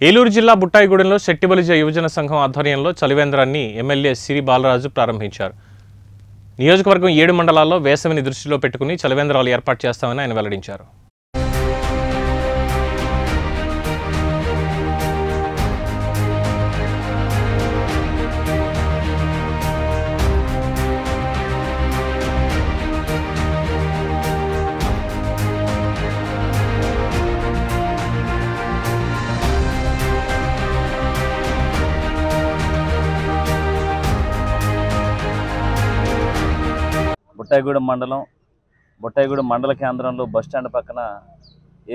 ఏలూరు జిల్లా బుట్టాయిగూడెంలో శెట్టిబలిజ యువజన సంఘం ఆధ్వర్యంలో చలివేంద్రాన్ని ఎమ్మెల్యే సిరి బాలరాజు ప్రారంభించారు. నియోజకవర్గం 7 మండలాల్లో వేసవిని దృష్టిలో పెట్టుకుని చలివేంద్రాలు ఏర్పాటు చేస్తామని ఆయన వెల్లడించారు. బుట్టాయిగూడెం మండల కేంద్రంలో బస్టాండ్ పక్కన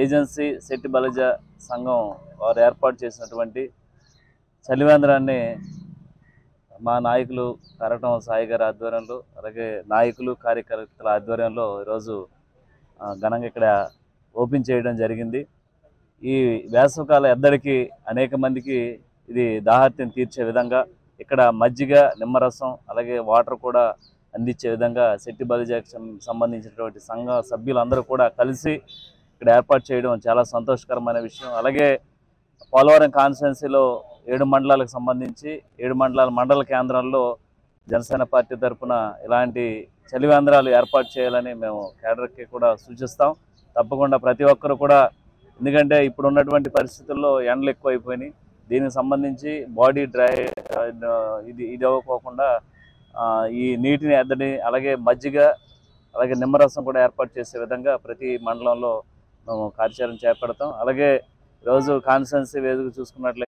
ఏజెన్సీ శెట్టి బలిజ సంఘం వారు ఏర్పాటు చేసినటువంటి చలివేంద్రాన్ని మా నాయకులు కరటం సాయి గారి ఆధ్వర్యంలో, అలాగే నాయకులు కార్యకర్తల ఆధ్వర్యంలో ఈరోజు ఘనంగా ఇక్కడ ఓపెన్ చేయడం జరిగింది. ఈ వేసవకాల ఎద్దడికి అనేక మందికి ఇది దాహార్తిని తీర్చే విధంగా ఇక్కడ మజ్జిగ, నిమ్మరసం, అలాగే వాటర్ కూడా అందించే విధంగా శెట్టి బలిజకి సంబంధించినటువంటి సంఘ సభ్యులందరూ కూడా కలిసి ఇక్కడ ఏర్పాటు చేయడం చాలా సంతోషకరమైన విషయం. అలాగే పోలవరం కాన్స్టిట్యున్సీలో 7 మండలాలకు సంబంధించి 7 మండల కేంద్రాల్లో జనసేన పార్టీ తరఫున ఇలాంటి చలివేంద్రాలు ఏర్పాటు చేయాలని మేము కేడర్కి కూడా సూచిస్తాం. తప్పకుండా ప్రతి ఒక్కరు కూడా, ఎందుకంటే ఇప్పుడు ఉన్నటువంటి పరిస్థితుల్లో ఎండలు ఎక్కువైపోయినాయి. దీనికి సంబంధించి బాడీ డ్రై ఇది అవ్వకోకుండా ఈ నీటిని ఎద్దడి, అలాగే మజ్జిగ, అలాగే నిమ్మరసం కూడా ఏర్పాటు చేసే విధంగా ప్రతి మండలంలో మేము కార్యాచరణ చేపడతాం. అలాగే ఈరోజు కాన్స్టిట్యున్సీ వేదిక చూసుకున్నట్లయితే